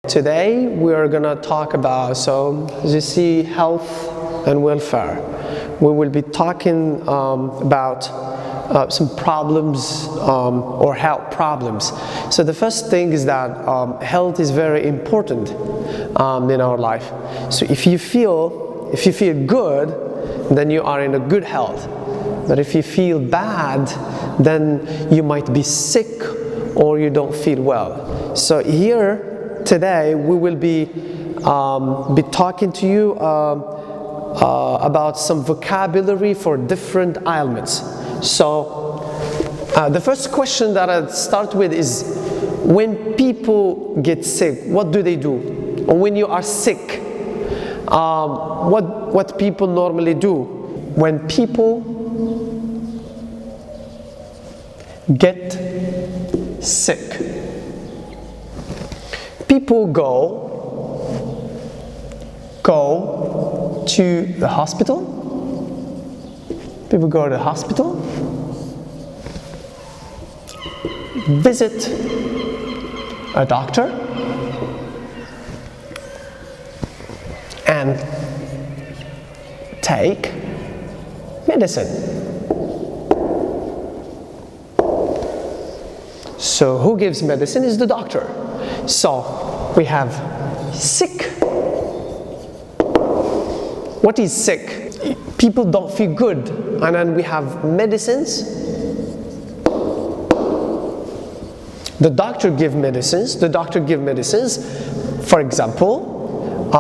Today we are going to talk about, as you see, health and welfare. We will be talking about some problems or health problems. So the first thing is that health is very important in our life. So if you feel good, then you are in a good health. But if you feel bad, then you might be sick or you don't feel well. So here today we will be talking to you about some vocabulary for different ailments. So the first question that I'd start with is, when people get sick, what do they do? Or when you are sick, what people normally do? When people get sick, people go to the hospital. People go to the hospital, visit a doctor, and take medicine. So who gives medicine is the doctor. So we have sick. What is sick? People don't feel good, and then we have medicines. The doctor gives medicines. For example,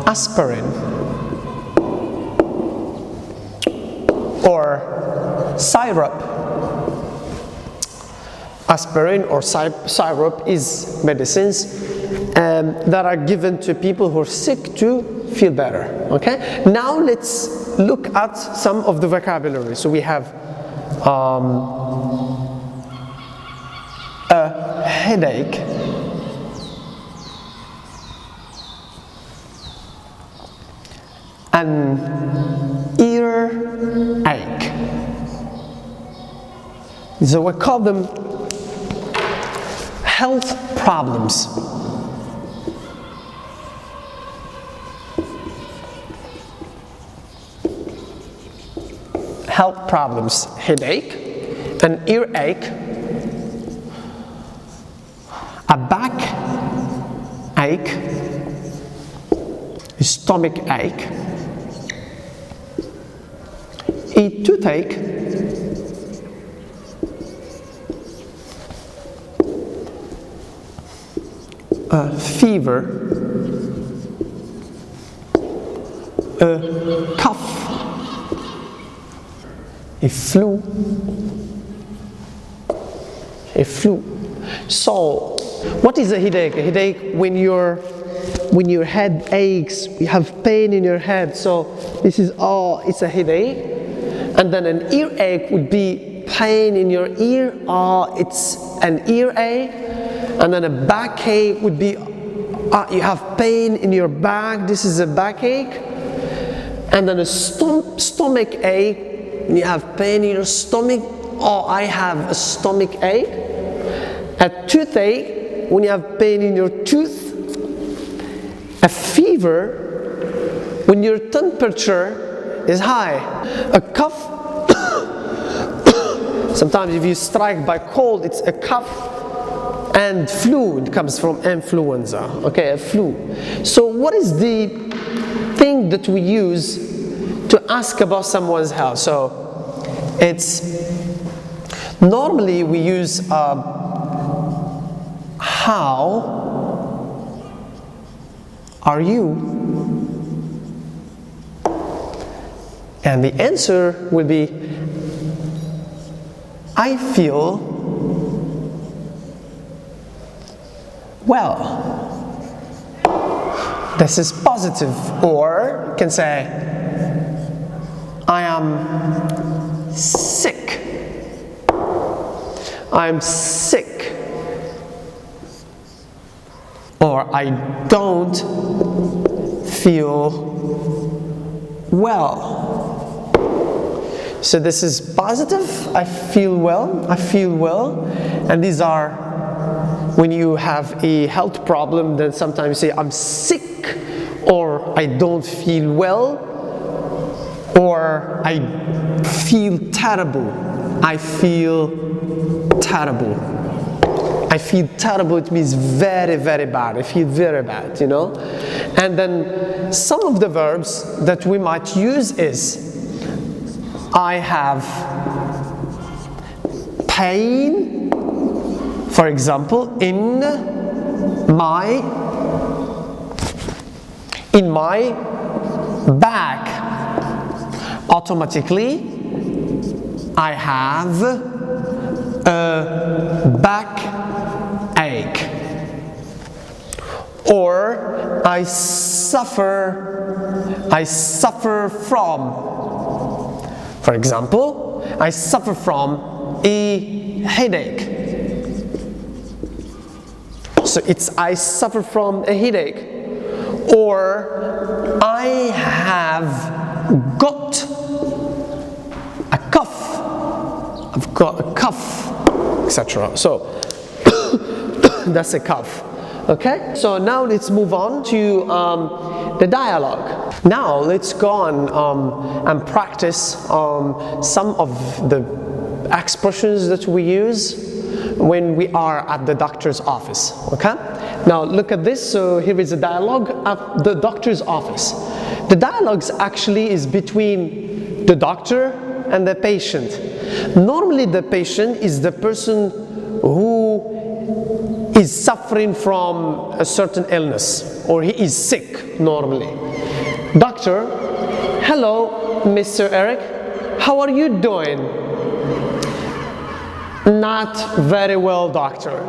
aspirin or syrup. Aspirin or syrup is medicines that are given to people who are sick to feel better. Okay? Now let's look at some of the vocabulary. So we have a headache, an earache. So we call them health problems. Health problems: headache, an earache, a back ache, a stomach ache, a toothache, a fever, a cough, a flu. So what is a headache? A headache when your head aches, you have pain in your head. So this is it's a headache. And then an earache would be pain in your ear. It's an earache. And then a backache would be you have pain in your back. This is a backache. And then a stomach ache. You have pain in your stomach. I have a stomach ache. A toothache, when you have pain in your tooth. A fever, when your temperature is high. A cough, sometimes if you strike by cold, it's a cough. And flu, it comes from influenza. Okay, a flu. So what is the thing that we use to ask about someone's health? So it's normally we use how are you? And the answer will be, I feel well. This is positive. Or you can say, I am sick. I'm sick. Or I don't feel well. So this is positive. I feel well. And these are when you have a health problem, then sometimes you say, I'm sick, or I don't feel well, or I feel terrible. I feel terrible. I feel terrible, it means very, very bad. I feel very bad, you know? And then some of the verbs that we might use is, I have pain, for example, in my back. Automatically, I have a backache. Or I suffer from, for example, I suffer from a headache. So it's I suffer from a headache. Or I have got a cough. I've got a cough, etc. So that's a cough. Okay? So now let's move on to the dialogue. Now let's go on and practice some of the expressions that we use when we are at the doctor's office. Okay? Now look at this. So here is a dialogue at the doctor's office. The dialogue actually is between the doctor and the patient. Normally the patient is the person who is suffering from a certain illness, or he is sick normally. Doctor, hello, Mr. Eric, how are you doing? Not very well, doctor.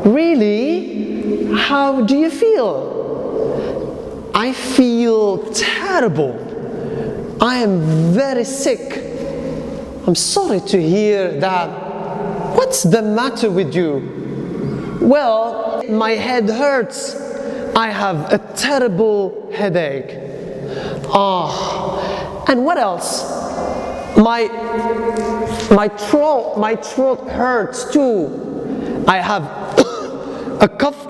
Really? How do you feel? I feel terrible. I am very sick. I'm sorry to hear that. What's the matter with you? Well, my head hurts. I have a terrible headache. And what else? My throat hurts too. I have a cough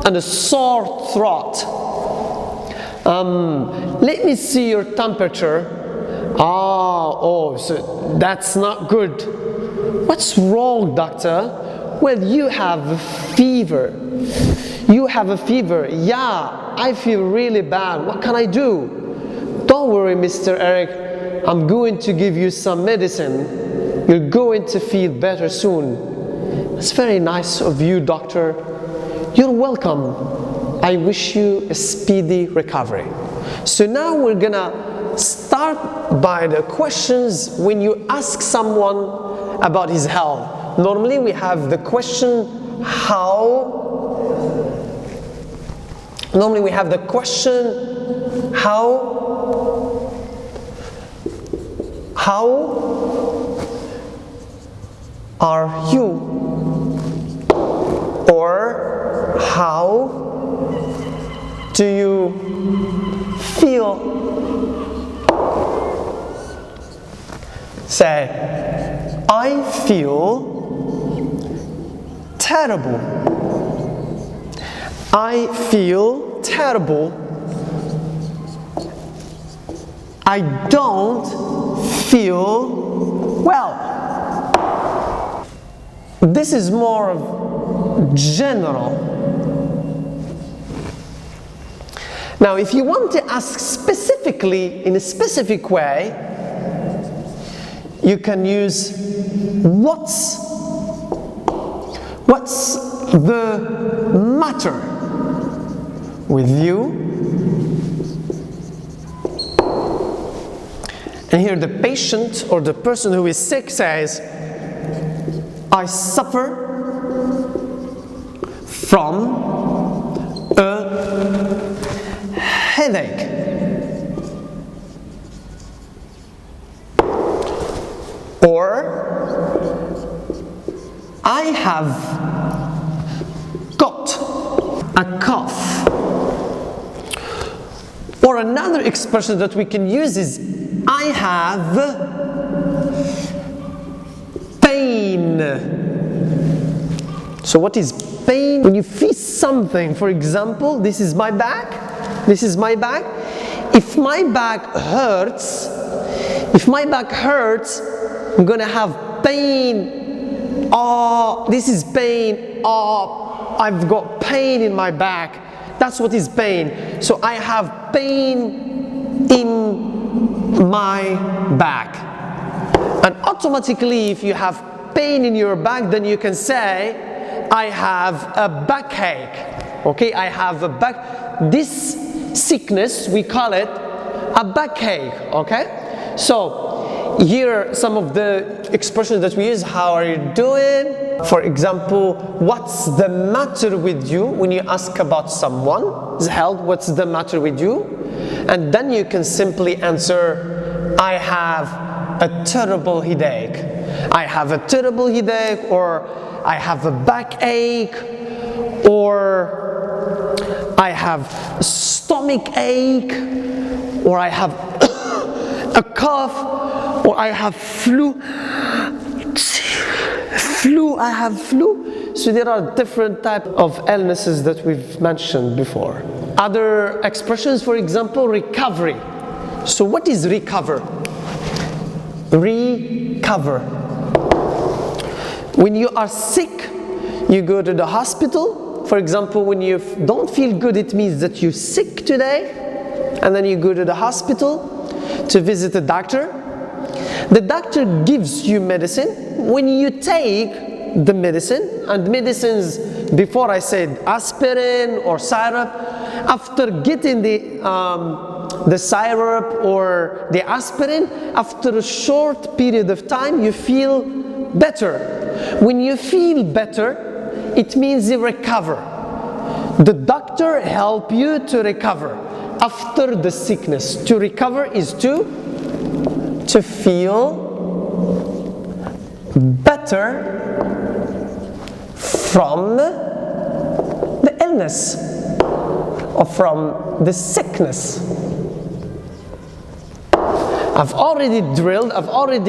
and a sore throat. Let me see your temperature. So that's not good. What's wrong, doctor? Well, you have a fever. You have a fever. Yeah, I feel really bad. What can I do? Don't worry, Mr. Eric. I'm going to give you some medicine. You're going to feel better soon. It's very nice of you, doctor. You're welcome. I wish you a speedy recovery. So now we're gonna start by the questions when you ask someone about his health. Normally we have the question how. Normally we have the question how are you? Or how do you feel? Say, I feel terrible. I feel terrible. I don't feel well. This is more of general. Now, if you want to ask specifically in a specific way, you can use what's the matter with you? And here the patient or the person who is sick says, I suffer from a headache. Or I have got a cough. Or another expression that we can use is I have pain. So what is pain when you feel something. For example, this is my back. This is my back. If my back hurts, I'm gonna have pain. Oh, this is pain. Oh, I've got pain in my back. That's what is pain. So I have pain in my back. And automatically, if you have pain in your back, then you can say, I have a backache. Okay, I have a back. This sickness, we call it a backache. Okay, so here are some of the expressions that we use. How are you doing? For example, what's the matter with you? When you ask about someone's health, what's the matter with you? And then you can simply answer, I have a terrible headache. I have a terrible headache, or I have a backache, or I have a stomach ache, or I have a cough, or I have flu. I have flu. So there are different types of illnesses that we've mentioned before. Other expressions, for example, recovery. So what is recover? Recover. When you are sick, you go to the hospital. For example, when you don't feel good, it means that you're sick today, and then you go to the hospital to visit a doctor. The doctor gives you medicine. When you take the medicine, and medicines, before I said aspirin or syrup, after getting the syrup or the aspirin, after a short period of time, you feel better. When you feel better, it means you recover. The doctor helps you to recover after the sickness. To recover is to feel better from the illness or from the sickness. I've already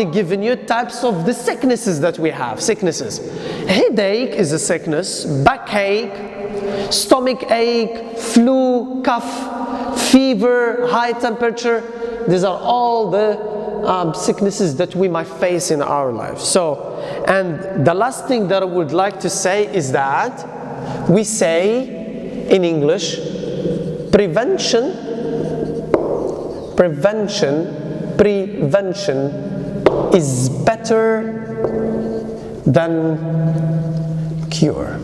given you types of the sicknesses that we have. Sicknesses. Headache is a sickness, backache, stomach ache, flu, cough, fever, high temperature. These are all the sicknesses that we might face in our lives. So, and the last thing that I would like to say is that we say in English, prevention is better than cure.